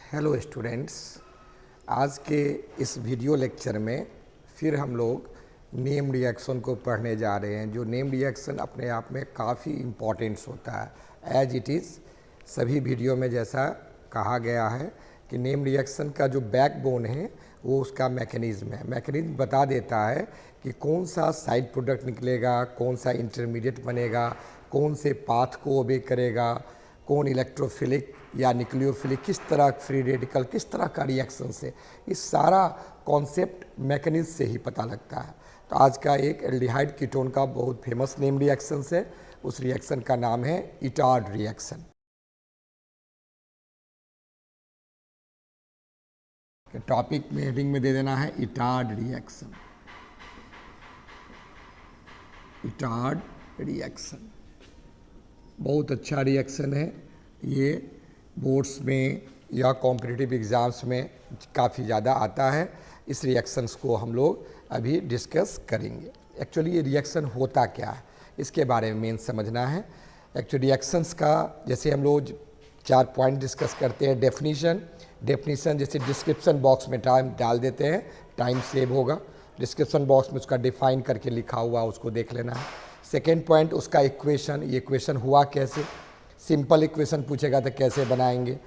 Hello students, आज के इस वीडियो लेक्चर में फिर हम लोग नेम रिएक्शन को पढ़ने जा रहे हैं। जो नेम रिएक्शन अपने आप में काफ़ी इम्पोर्टेंट्स होता है। एज इट इज़ सभी वीडियो में जैसा कहा गया है कि नेम रिएक्शन का जो बैकबोन है वो उसका मैकेनिज़्म है। मैकेनिज़्म बता देता है कि कौन सा साइड प्रोडक्ट निकलेगा, कौन सा इंटरमीडिएट बनेगा, कौन से पाथ को ओबे करेगा, कौन इलेक्ट्रोफिलिक या न्यूक्लियोफिलिक, किस तरह फ्री रेडिकल, किस तरह का रिएक्शन से, इस सारा कॉन्सेप्ट मैकेनिज्म से ही पता लगता है। तो आज का एक एल्डिहाइड कीटोन का बहुत फेमस नेम रिएक्शन है, उस रिएक्शन का नाम है इटार्ड रिएक्शन। टॉपिक में हेडिंग में दे देना है इटार्ड रिएक्शन। इटार्ड रिएक्शन बहुत अच्छा रिएक्शन है। ये बोर्ड्स में या कॉम्पिटिटिव एग्ज़ाम्स में काफ़ी ज़्यादा आता है। इस रिएक्शंस को हम लोग अभी डिस्कस करेंगे। एक्चुअली ये रिएक्शन होता क्या है इसके बारे में मेन समझना है। एक्चुअली रिएक्शंस का जैसे हम लोग 4 पॉइंट डिस्कस करते हैं। डेफिनीशन जैसे डिस्क्रिप्शन बॉक्स में टाइम डाल देते हैं, टाइम सेव होगा। डिस्क्रिप्शन बॉक्स में उसका डिफाइन करके लिखा हुआ उसको देख लेना है। सेकेंड पॉइंट उसका इक्वेशन, ये इक्वेशन हुआ कैसे, सिंपल इक्वेशन पूछेगा तो कैसे बनाएंगे।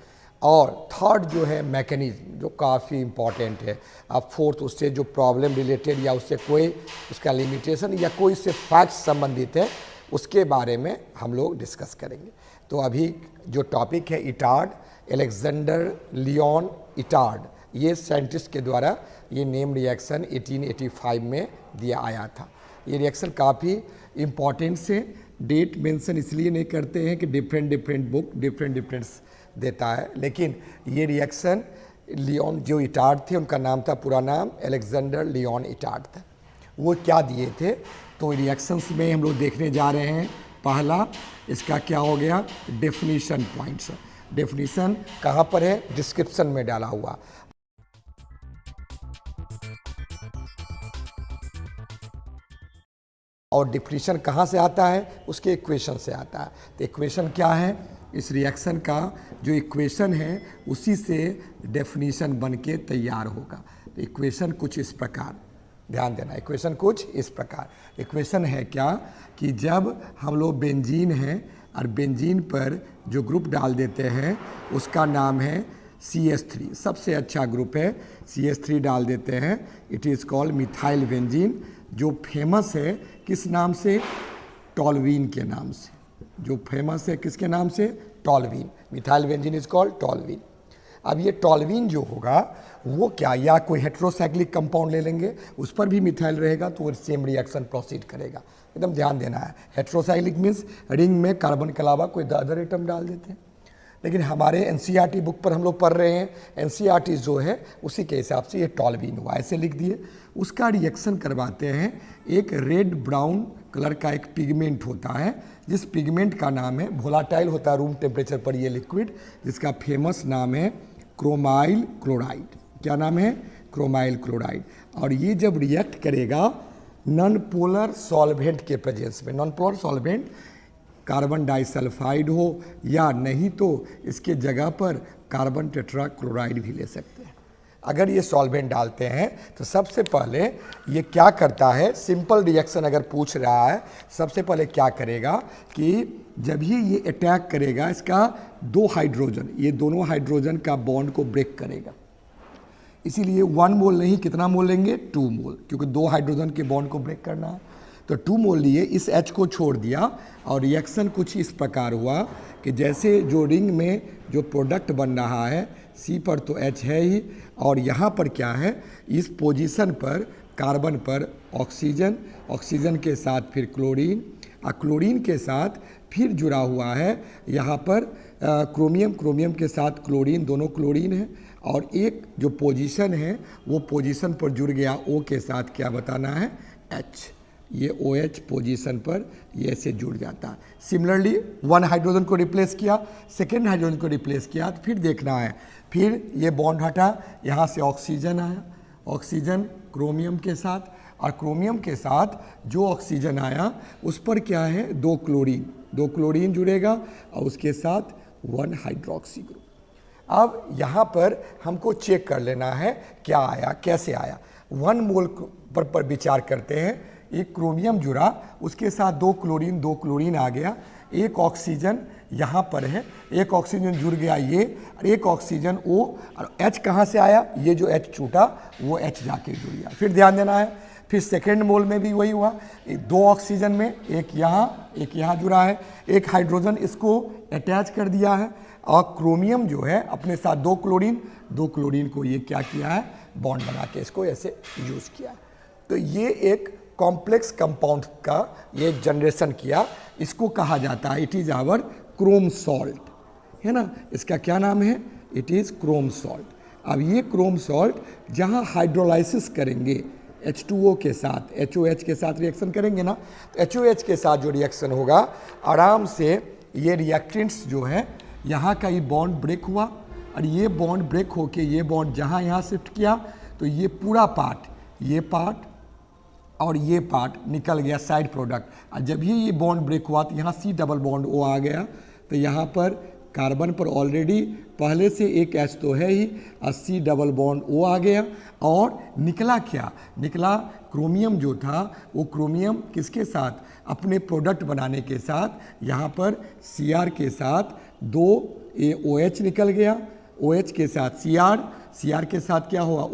और थर्ड जो है मैकेनिज्म, जो काफ़ी इम्पॉर्टेंट है। अब फोर्थ उससे जो प्रॉब्लम रिलेटेड या उससे कोई उसका लिमिटेशन या कोई उससे फैक्ट संबंधित है उसके बारे में हम लोग डिस्कस करेंगे। तो अभी जो टॉपिक है इटार्ड, अलेक्जेंडर लियोन इटार्ड, ये साइंटिस्ट के द्वारा ये नेम रिएक्शन 1885 में दिया आया था। ये रिएक्शन काफ़ी इम्पॉर्टेंट से डेट मेंशन इसलिए नहीं करते हैं कि डिफरेंट बुक डिफरेंट देता है, लेकिन ये रिएक्शन लियोन जो इटार्ड थे उनका नाम था, पूरा नाम अलेक्जेंडर लियोन इटार्ड था। वो क्या दिए थे तो रिएक्शंस में हम लोग देखने जा रहे हैं। पहला इसका क्या हो गया, डेफिनीशन पॉइंट्स। डेफिनीशन कहाँ पर है, डिस्क्रिप्शन में डाला हुआ। और डिफिनीशन कहाँ से आता है, उसके इक्वेशन से आता है। तो इक्वेशन क्या है, इस रिएक्शन का जो इक्वेशन है उसी से डेफिनीशन बन के तैयार होगा। तो इक्वेशन कुछ इस प्रकार, ध्यान देना, इक्वेशन कुछ इस प्रकार। इक्वेशन है क्या कि जब हम लोग बेंजीन है और बेंजीन पर जो ग्रुप डाल देते हैं उसका नाम है CH3, सबसे अच्छा ग्रुप है, CH3 डाल देते हैं। It is called methyl benzene, जो फेमस है किस नाम से, टॉल्वीन के नाम से। जो फेमस है किसके नाम से, toluene. Methyl benzene is called toluene. अब ये टॉल्वीन जो होगा वो क्या, या कोई हेट्रोसाइक्लिक कंपाउंड ले लेंगे उस पर भी मिथाइल रहेगा तो वो सेम रिएक्शन प्रोसीड करेगा। एकदम ध्यान देना है। हेट्रोसाइक्लिक मीन्स रिंग में कार्बन के अलावा कोई अदर एटम डाल देते हैं। लेकिन हमारे NCERT बुक पर हम लोग पढ़ रहे हैं, NCERT जो है उसी के हिसाब से ये टॉल्वीन हुआ, ऐसे लिख दिए। उसका रिएक्शन करवाते हैं। एक रेड ब्राउन कलर का एक पिगमेंट होता है, जिस पिगमेंट का नाम है, वोलाटाइल होता है रूम टेम्परेचर पर ये लिक्विड, जिसका फेमस नाम है क्रोमाइल क्लोराइड। क्या नाम है, क्रोमाइल क्लोराइड। और ये जब रिएक्ट करेगा नॉन पोलर सॉल्वेंट के प्रेजेंस में, non polar solvent carbon disulphide हो या नहीं तो इसके जगह पर कार्बन टेट्राक्लोराइड भी ले सकते हैं। अगर ये सॉल्वेंट डालते हैं तो सबसे पहले ये क्या करता है, सिंपल रिएक्शन अगर पूछ रहा है, सबसे पहले क्या करेगा कि जब ही ये अटैक करेगा इसका 2 हाइड्रोजन, ये दोनों हाइड्रोजन का बॉन्ड को ब्रेक करेगा। इसीलिए 1 मोल नहीं, कितना मोल लेंगे, 2 मोल, क्योंकि 2 हाइड्रोजन के बॉन्ड को ब्रेक करना है। तो 2 मोल लिए, इस H को छोड़ दिया और रिएक्शन कुछ इस प्रकार हुआ कि जैसे जो रिंग में जो प्रोडक्ट बन रहा है C पर तो H है ही, और यहाँ पर क्या है, इस पोजीशन पर कार्बन पर ऑक्सीजन, ऑक्सीजन के साथ फिर क्लोरीन, और क्लोरीन के साथ फिर जुड़ा हुआ है यहाँ पर क्रोमियम, क्रोमियम के साथ क्लोरीन, दोनों क्लोरीन है। और एक जो पोजीशन है वो पोजीशन पर जुड़ गया O के साथ, क्या बताना है, H। ये OH पोजीशन पर ये ऐसे जुड़ जाता है। सिमिलरली 1 हाइड्रोजन को रिप्लेस किया, सेकेंड हाइड्रोजन को रिप्लेस किया, तो फिर देखना है, फिर ये बॉन्ड हटा, यहाँ से ऑक्सीजन आया, ऑक्सीजन क्रोमियम के साथ, और क्रोमियम के साथ जो ऑक्सीजन आया उस पर क्या है, 2 क्लोरीन जुड़ेगा और उसके साथ 1 हाइड्रोक्सी ग्रुप। अब यहाँ पर हमको चेक कर लेना है क्या आया, कैसे आया। 1 मोल पर विचार करते हैं। एक क्रोमियम जुड़ा, उसके साथ 2 क्लोरीन आ गया, एक ऑक्सीजन यहाँ पर है, एक ऑक्सीजन जुड़ गया ये, और एक ऑक्सीजन O, और H कहाँ से आया, ये जो H छूटा वो H जाके जुड़ गया। फिर ध्यान देना है, फिर सेकेंड मोल में भी वही हुआ, 2 ऑक्सीजन में एक यहाँ जुड़ा है, एक हाइड्रोजन इसको अटैच कर दिया है, और क्रोमियम जो है अपने साथ 2 क्लोरीन को ये क्या किया है, बॉन्ड बना के इसको ऐसे यूज़ किया। तो ये एक कॉम्प्लेक्स कंपाउंड का ये जनरेशन किया, इसको कहा जाता है it is our chrome salt, है ना। इसका क्या नाम है, इट इज़ क्रोम सॉल्ट। अब ये क्रोम सॉल्ट जहाँ हाइड्रोलाइसिस करेंगे H2O के साथ, HOH के साथ रिएक्शन करेंगे ना, तो HOH के साथ जो रिएक्शन होगा आराम से ये रिएक्टेंट्स जो है यहाँ का ये बॉन्ड ब्रेक हुआ, और ये बॉन्ड ब्रेक होके ये बॉन्ड जहाँ यहाँ शिफ्ट किया, तो ये पूरा पार्ट, ये पार्ट और ये पार्ट निकल गया साइड प्रोडक्ट। और जब ये बॉन्ड ब्रेक हुआ तो यहाँ C डबल बॉन्ड O आ गया, तो यहाँ पर कार्बन पर ऑलरेडी पहले से एक H तो है ही, और C डबल बॉन्ड O आ गया, और निकला क्या, निकला क्रोमियम जो था, वो क्रोमियम किसके साथ, अपने प्रोडक्ट बनाने के साथ यहाँ पर Cr के साथ 2 OH निकल गया, OH के साथ Cr के साथ क्या हुआ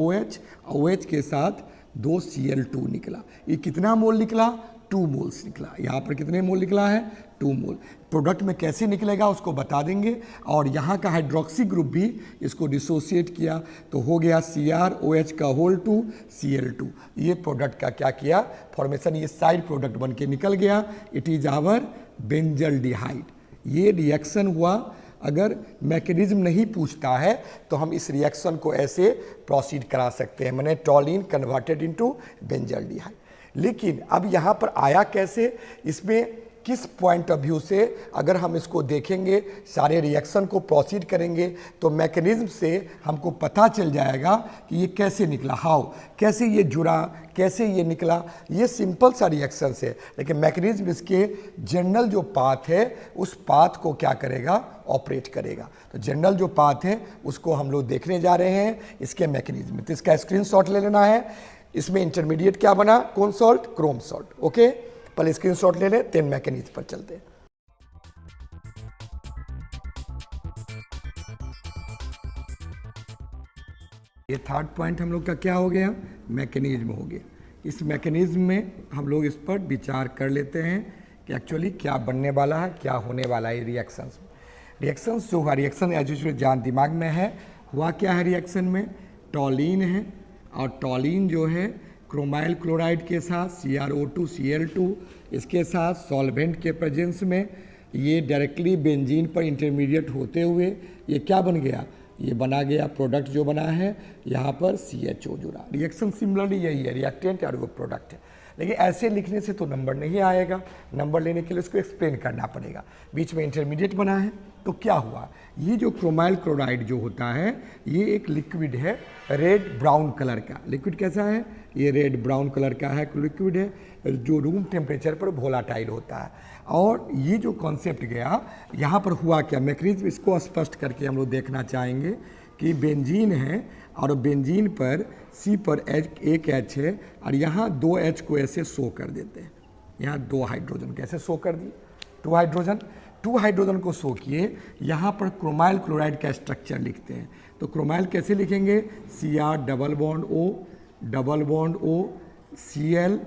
OH के साथ 2 Cl2 निकला। ये कितना मोल निकला, 2 मोल्स निकला। यहाँ पर कितने मोल निकला है, 2 मोल। प्रोडक्ट में कैसे निकलेगा उसको बता देंगे, और यहाँ का हाइड्रोक्सी ग्रुप भी इसको डिसोसिएट किया, तो हो गया CrOH का होल 2 Cl2। ये प्रोडक्ट का क्या किया, फॉर्मेशन, ये साइड प्रोडक्ट बन के निकल गया, इट इज़ आवर बेंजल्डिहाइड। ये रिएक्शन हुआ। अगर मैकेनिज्म नहीं पूछता है तो हम इस रिएक्शन को ऐसे प्रोसीड करा सकते हैं, मैंने टॉलिन कन्वर्टेड इनटू बेंजल्डिहाइड। लेकिन अब यहाँ पर आया कैसे, इसमें किस पॉइंट ऑफ व्यू से अगर हम इसको देखेंगे, सारे रिएक्शन को प्रोसीड करेंगे, तो मैकेनिज्म से हमको पता चल जाएगा कि ये कैसे निकला, हाउ, कैसे ये जुड़ा, कैसे ये निकला। ये सिंपल सा रिएक्शन है, लेकिन मैकेनिज्म इसके जनरल जो पाथ है उस पाथ को क्या करेगा, ऑपरेट करेगा। तो जनरल जो पाथ है उसको हम लोग देखने जा रहे हैं इसके मैकेनिज्म में। तो इसका स्क्रीनशॉट ले लेना है। इसमें इंटरमीडिएट क्या बना, कौन सॉल्ट, क्रोम सॉल्ट। ओके, पहले स्क्रीनशॉट ले लें, 10 मैकेनिज्म पर चलते हैं। ये थर्ड पॉइंट हम लोग का क्या हो गया, मैकेनिज्म हो गया। इस मैकेनिज्म में हम लोग इस पर विचार कर लेते हैं कि एक्चुअली क्या बनने वाला है, क्या होने वाला है रिएक्शंस में। रिएक्शंस जो हुआ, रिएक्शन एज यूजुअल जान दिमाग में है, हुआ क्या है रिएक्शन में, टॉलिन है, और टॉलिन जो है क्रोमाइल क्लोराइड के साथ CrO2 Cl2, इसके साथ सॉल्वेंट के प्रेजेंस में ये डायरेक्टली बेंजीन पर इंटरमीडिएट होते हुए ये क्या बन गया, ये बना गया प्रोडक्ट जो बना है, यहाँ पर CHO जुड़ा। रिएक्शन सिमिलरली यही है, रिएक्टेंट और वो प्रोडक्ट है। लेकिन ऐसे लिखने से तो नंबर नहीं आएगा, नंबर लेने के लिए उसको एक्सप्लेन करना पड़ेगा। बीच में इंटरमीडिएट बना है, तो क्या हुआ, ये जो क्रोमाइल क्लोराइड जो होता है ये एक लिक्विड है रेड ब्राउन कलर का। लिक्विड कैसा है, ये रेड ब्राउन कलर का है, लिक्विड है जो रूम टेम्परेचर पर वोलाटाइल होता है। और ये जो कॉन्सेप्ट गया यहाँ पर हुआ क्या, मैकेनिज्म इसको स्पष्ट करके हम लोग देखना चाहेंगे कि बेंजीन है, और बेंजीन पर C पर एक H है, और यहाँ 2 H को ऐसे शो कर देते हैं। यहाँ 2 हाइड्रोजन कैसे शो कर दिए, 2 हाइड्रोजन को शो किए। यहाँ पर क्रोमाइल क्लोराइड का स्ट्रक्चर लिखते हैं, तो क्रोमाइल कैसे लिखेंगे, Cr double bond O Cl,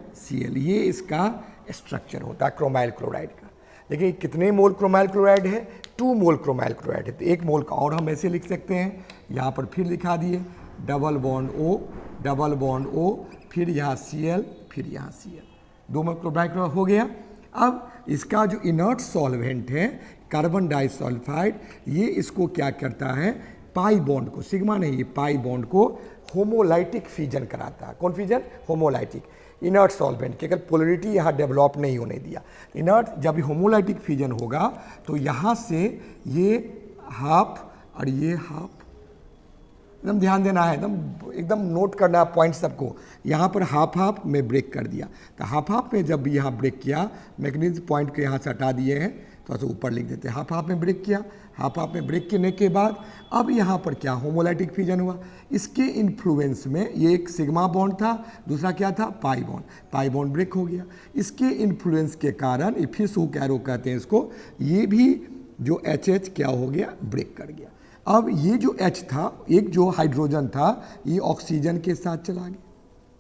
ये इसका स्ट्रक्चर होता है क्रोमाइल क्लोराइड का। देखिए कितने मोल क्रोमाइल क्लोराइड है, 2 मोल क्रोमाइल क्लोराइड है। तो 1 मोल का और हम ऐसे लिख सकते हैं, यहाँ पर फिर लिखा दिए डबल बॉन्ड O, फिर यहाँ Cl, फिर यहाँ Cl, 2 मोल क्लोराइड हो गया। अब इसका जो इनर्ट सॉल्वेंट है कार्बन डाइसल्फाइड, ये इसको क्या करता है, पाई बॉन्ड को, सिग्मा नहीं, ये पाई बॉन्ड को होमोलाइटिक फ्यूजन कराता है। कौन फ्यूजन, होमोलाइटिक। इनर्ट सॉल्वेंट की अगर पोलरिटी यहाँ डेवलप नहीं होने दिया, इनर्ट जब होमोलाइटिक फ्यूजन होगा तो यहाँ से ये हाफ और ये हाफ, एकदम ध्यान देना है, एकदम नोट करना है पॉइंट सबको। यहाँ पर हाफ में ब्रेक कर दिया, तो हाफ में जब यहाँ ब्रेक किया, मैकेनिज्म पॉइंट को यहाँ से हटा दिए हैं, थोड़ा सा ऊपर लिख देते हैं। हाफ हाफ में ब्रेक किया, हाफ हाफ में ब्रेक करने के बाद अब यहाँ पर क्या होमोलाइटिक फ्यूजन हुआ। इसके इन्फ्लुएंस में ये एक सिग्मा बॉन्ड था, दूसरा क्या था पाई बॉन्ड ब्रेक हो गया। इसके इन्फ्लुएंस के कारण फिर हुक एरो कहते हैं इसको, ये भी जो एच क्या हो गया, ब्रेक कर गया। अब ये जो H था, एक जो हाइड्रोजन था, ये ऑक्सीजन के साथ चला गया,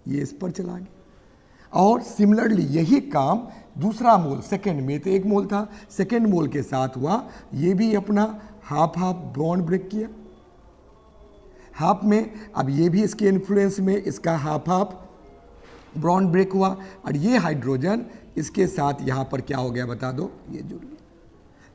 ये इस पर चला गया। और सिमिलरली यही काम दूसरा मोल सेकेंड में, तो एक मोल था, सेकेंड मोल के साथ हुआ, ये भी अपना हाफ हाफ बॉन्ड ब्रेक किया हाफ में। अब ये भी इसके इन्फ्लुएंस में इसका हाफ हाफ बॉन्ड ब्रेक हुआ, और ये हाइड्रोजन इसके साथ यहाँ पर क्या हो गया बता दो, ये जुड़ गया।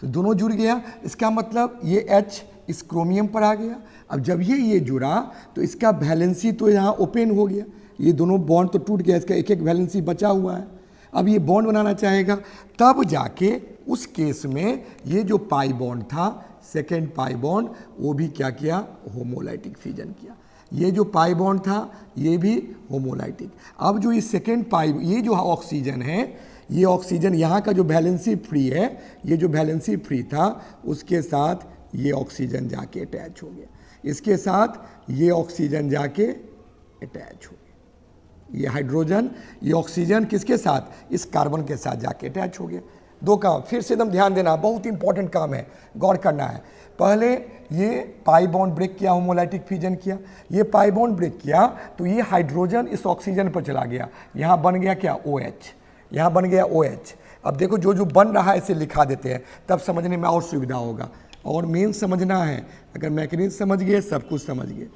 तो दोनों जुड़ गया, इसका मतलब ये H इस क्रोमियम पर आ गया। अब जब ये जुड़ा तो इसका वैलेंसी तो यहाँ ओपन हो गया, ये दोनों बॉन्ड तो टूट गया, इसका एक एक वैलेंसी बचा हुआ है। अब ये बॉन्ड बनाना चाहेगा, तब जाके उस केस में ये जो पाई बॉन्ड था, सेकेंड पाई बॉन्ड, वो भी क्या किया, होमोलाइटिक फ्यूजन किया। ये जो पाई बॉन्ड था ये भी होमोलाइटिक। अब जो ये सेकेंड पाई, ये जो ऑक्सीजन है, ये ऑक्सीजन यहाँ का जो वैलेंसी फ्री है, ये जो वैलेंसी फ्री था उसके साथ ये ऑक्सीजन जाके अटैच हो गया, इसके साथ ये ऑक्सीजन जाके अटैच हो गया। ये हाइड्रोजन, ये ऑक्सीजन किसके साथ, इस कार्बन के साथ जाके अटैच हो गया। दो काम फिर से एकदम ध्यान देना, बहुत इंपॉर्टेंट काम है, गौर करना है। पहले ये पाई बॉन्ड ब्रेक किया, होमोलाइटिक फ्यूजन किया, ये पाई बॉन्ड ब्रेक किया तो ये हाइड्रोजन इस ऑक्सीजन पर चला गया, यहाँ बन गया क्या, OH, यहाँ बन गया OH। अब देखो जो जो बन रहा है इसे लिखा देते हैं, तब समझने में और सुविधा होगा। और मेन समझना है, अगर मैकेनिज्म समझ गए सब कुछ समझ गए,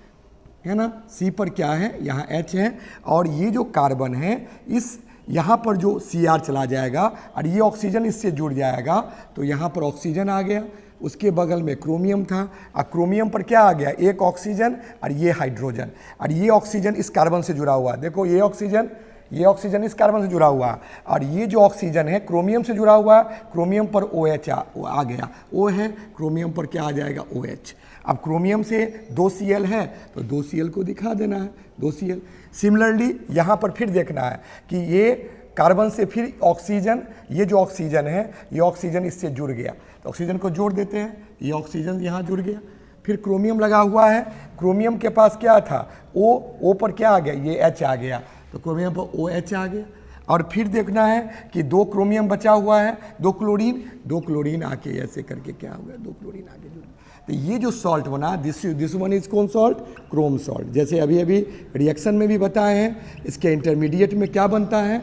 है ना। C पर क्या है, यहाँ H है, और ये जो कार्बन है इस यहाँ पर जो Cr चला जाएगा और ये ऑक्सीजन इससे जुड़ जाएगा, तो यहाँ पर ऑक्सीजन आ गया, उसके बगल में क्रोमियम था, और क्रोमियम पर क्या आ गया, एक ऑक्सीजन और ये हाइड्रोजन, और ये ऑक्सीजन इस कार्बन से जुड़ा हुआ है। देखो ये ऑक्सीजन इस कार्बन से जुड़ा हुआ है, और ये जो ऑक्सीजन है क्रोमियम से जुड़ा हुआ है, क्रोमियम पर OH आ गया, O है, क्रोमियम पर क्या आ जाएगा, OH। अब क्रोमियम से 2 Cl है तो 2 Cl को दिखा देना है, 2 Cl। सिमिलरली यहाँ पर फिर देखना है कि ये कार्बन से फिर ऑक्सीजन, ये जो ऑक्सीजन है ये ऑक्सीजन इससे जुड़ गया, तो ऑक्सीजन को जोड़ देते हैं, ये ऑक्सीजन यहाँ जुड़ गया। फिर क्रोमियम लगा हुआ है, क्रोमियम के पास क्या था, O पर क्या आ गया, ये H आ गया, तो क्रोमियम पर OH आ गया। और फिर देखना है कि 2 क्रोमियम बचा हुआ है, 2 क्लोरीन आके ऐसे करके क्या हो गया, 2 क्लोरीन आके जुड़ गया। तो ये जो सॉल्ट बना, दिस वन इज कौन सॉल्ट, क्रोम सॉल्ट। जैसे अभी रिएक्शन में भी बताए हैं, इसके इंटरमीडिएट में क्या बनता है,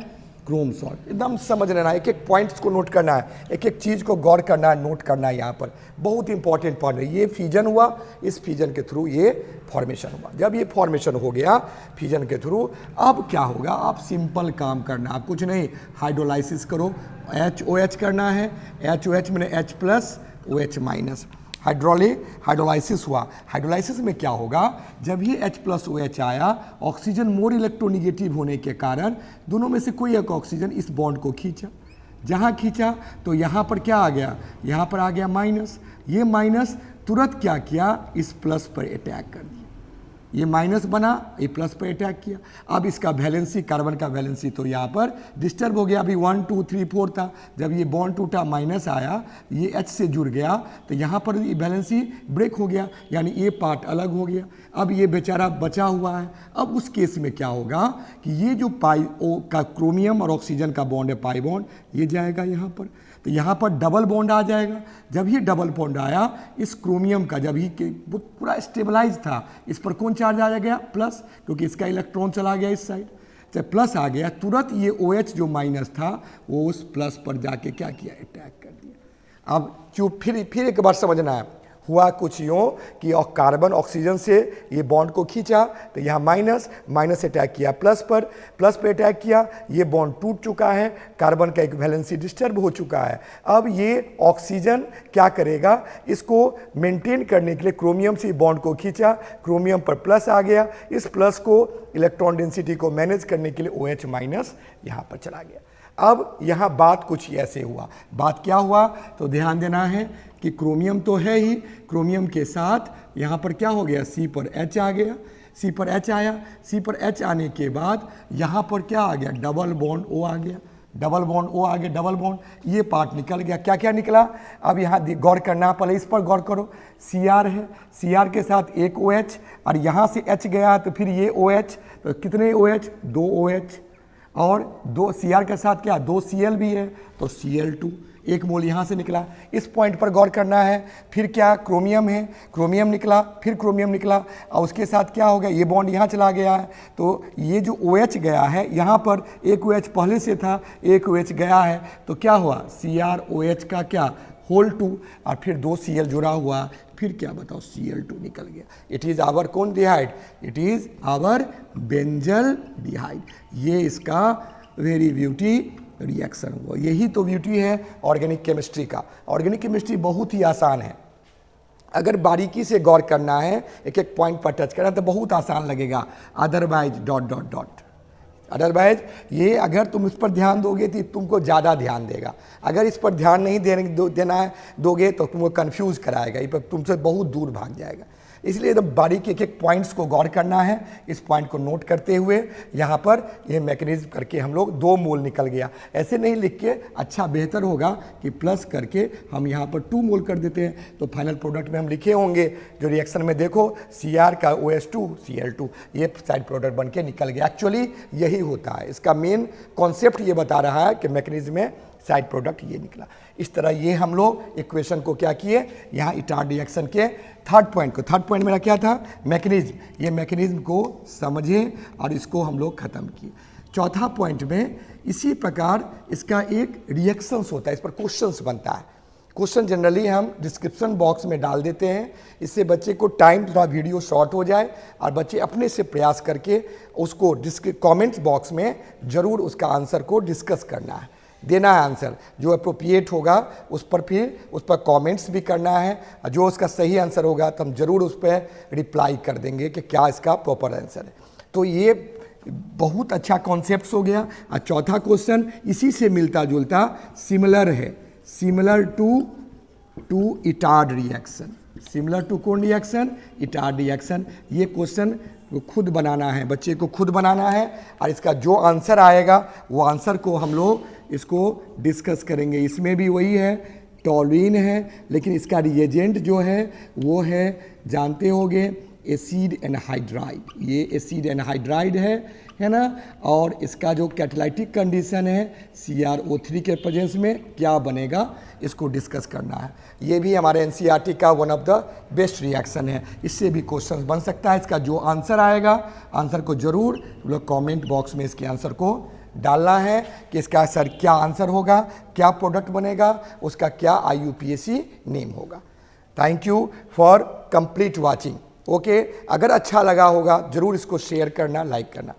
क्रोम सॉल्ट। एकदम समझ लेना, एक एक पॉइंट्स को नोट करना है, एक एक चीज़ को गौर करना है, नोट करना है। यहाँ पर बहुत इंपॉर्टेंट पॉइंट है। ये फ्यूजन हुआ, इस फ्यूजन के थ्रू ये फॉर्मेशन हुआ। जब ये फॉर्मेशन हो गया फ्यूजन के थ्रू, अब क्या होगा, आप सिंपल काम करना, आप कुछ नहीं, हाइड्रोलाइसिस करो, HOH करना है, HOH मैंने H+ OH-। हाइड्रोलाइसिस हुआ, हाइड्रोलाइसिस में क्या होगा, जब ये H+OH आया, ऑक्सीजन मोर इलेक्ट्रोनिगेटिव होने के कारण दोनों में से कोई एक ऑक्सीजन इस बॉन्ड को खींचा, जहाँ खींचा तो यहाँ पर क्या आ गया, यहाँ पर आ गया माइनस। ये माइनस तुरंत क्या किया, इस प्लस पर अटैक कर दिया, ये माइनस बना, ये प्लस पर अटैक किया। अब इसका वैलेंसी, कार्बन का वैलेंसी तो यहाँ पर डिस्टर्ब हो गया। अभी 1 2 3 4 था, जब ये बॉन्ड टूटा माइनस आया, ये H से जुड़ गया, तो यहाँ पर ये वैलेंसी ब्रेक हो गया, यानी ये पार्ट अलग हो गया। अब ये बेचारा बचा हुआ है। अब उस केस में क्या होगा कि ये जो पाई O का क्रोमियम और ऑक्सीजन का बॉन्ड है, पाई बॉन्ड, ये जाएगा यहाँ पर, तो यहाँ पर डबल बॉन्ड आ जाएगा। जब ये डबल बॉन्ड आया, इस क्रोमियम का जब ही पूरा स्टेबलाइज था, इस पर कौन चार्ज आ गया, प्लस, क्योंकि इसका इलेक्ट्रॉन चला गया इस साइड, जब प्लस आ गया तुरंत ये OH जो माइनस था वो उस प्लस पर जाके क्या किया, अटैक कर दिया। अब जो फिर एक बार समझना है, हुआ कुछ यूँ कि कार्बन ऑक्सीजन से ये बॉन्ड को खींचा, तो यहाँ माइनस अटैक किया प्लस पर अटैक किया, ये बॉन्ड टूट चुका है, कार्बन का एक वैलेंसी डिस्टर्ब हो चुका है। अब ये ऑक्सीजन क्या करेगा, इसको मेंटेन करने के लिए क्रोमियम से बॉन्ड को खींचा, क्रोमियम पर प्लस आ गया, इस प्लस को इलेक्ट्रॉन डेंसिटी को मैनेज करने के लिए OH- यहाँ पर चला गया। अब यहाँ बात कुछ ऐसे हुआ, बात क्या हुआ, तो ध्यान देना है कि क्रोमियम तो है ही, क्रोमियम के साथ यहाँ पर क्या हो गया, C पर H आ गया, C पर H आया, C पर H आने के बाद यहाँ पर क्या आ गया, डबल बॉन्ड O आ गया, डबल बॉन्ड, ओ आगे डबल बॉन्ड, ये पार्ट निकल गया। क्या क्या निकला, अब यहाँ गौर करना, पहले इस पर गौर करो। Cr है, Cr के साथ एक OH और यहाँ से H गया तो फिर ये OH, तो कितने OH, 2 OH और 2 Cr के साथ क्या 2 Cl भी है तो Cl2, 1 मोल यहाँ से निकला। इस पॉइंट पर गौर करना है। फिर क्या, क्रोमियम है, क्रोमियम निकला, फिर क्रोमियम निकला और उसके साथ क्या हो गया, ये बॉन्ड यहाँ चला गया है, तो ये जो OH गया है यहाँ पर एक OH पहले से था, एक OH गया है, तो क्या हुआ, CrOH का क्या होल 2 और फिर 2 Cl जुड़ा हुआ, फिर क्या बताओ, Cl2 निकल गया। इट इज़ आवर कौन डिहाइड, इट इज़ आवर बेंजल डिहाइड। ये इसका वेरी ब्यूटी रिएक्शन हुआ। यही तो ब्यूटी है ऑर्गेनिक केमिस्ट्री का। ऑर्गेनिक केमिस्ट्री बहुत ही आसान है, अगर बारीकी से गौर करना है, एक एक पॉइंट पर टच करना तो बहुत आसान लगेगा। Otherwise dot dot dot, otherwise ये अगर तुम इस पर ध्यान दोगे तो तुमको ज़्यादा ध्यान देगा, अगर इस पर ध्यान नहीं दोगे तो तुमको कंफ्यूज कराएगा, ये पर तुमसे बहुत दूर भाग जाएगा। इसलिए एकदम बारीक एक एक पॉइंट्स को गौर करना है। इस पॉइंट को नोट करते हुए यहाँ पर ये मैकेनिज्म करके हम लोग 2 मोल निकल गया, ऐसे नहीं लिख के अच्छा बेहतर होगा कि प्लस करके हम यहाँ पर 2 मोल कर देते हैं, तो फाइनल प्रोडक्ट में हम लिखे होंगे जो रिएक्शन में देखो Cr का OH2 Cl2, ये साइड प्रोडक्ट बन के निकल गया। एक्चुअली यही होता है, इसका मेन कॉन्सेप्ट ये बता रहा है कि मैकेनिज्म में साइड प्रोडक्ट ये निकला। इस तरह ये हम लोग इक्वेशन को क्या किए, यहाँ इटार्ड रिएक्शन के थर्ड पॉइंट मेरा क्या था, मैकेनिज्म, ये मैकेनिज्म को समझे और इसको हम लोग ख़त्म किए। चौथा पॉइंट में इसी प्रकार इसका एक रिएक्शंस होता है, इस पर क्वेश्चंस बनता है। क्वेश्चन जनरली हम डिस्क्रिप्शन बॉक्स में डाल देते हैं, इससे बच्चे को टाइम, थोड़ा वीडियो शॉर्ट हो जाए और बच्चे अपने से प्रयास करके उसको कमेंट्स बॉक्स में ज़रूर उसका आंसर को डिस्कस करना है, देना है आंसर जो अप्रोप्रिएट होगा उस पर, फिर उस पर कमेंट्स भी करना है। जो उसका सही आंसर होगा तो हम ज़रूर उस पर रिप्लाई कर देंगे कि क्या इसका प्रॉपर आंसर है। तो ये बहुत अच्छा कॉन्सेप्ट हो गया। और चौथा क्वेश्चन इसी से मिलता जुलता सिमिलर है, similar to Etard reaction, similar to कौन रिएक्शन, इटार्ड रिएक्शन। ये क्वेश्चन खुद बनाना है, बच्चे को खुद बनाना है और इसका जो आंसर आएगा वो आंसर को हम लोग इसको डिस्कस करेंगे। इसमें भी वही है, टॉलुइन है, लेकिन इसका रिएजेंट जो है वो है, जानते होंगे, एसिड एनहाइड्राइड। ये एसिड एनहाइड्राइड है ना, और इसका जो कैटालिटिक कंडीशन है CrO3 के प्रेजेंस में क्या बनेगा, इसको डिस्कस करना है। ये भी हमारे NCERT का one of the best reaction है, इससे भी क्वेश्चन बन सकता है। इसका जो आंसर आएगा, आंसर को ज़रूर लोग कमेंट बॉक्स में इसके आंसर को डालना है कि इसका सर क्या आंसर होगा, क्या प्रोडक्ट बनेगा, उसका क्या IUPAC नेम होगा। Thank you for complete watching. Okay, अगर अच्छा लगा होगा ज़रूर इसको शेयर करना, लाइक करना।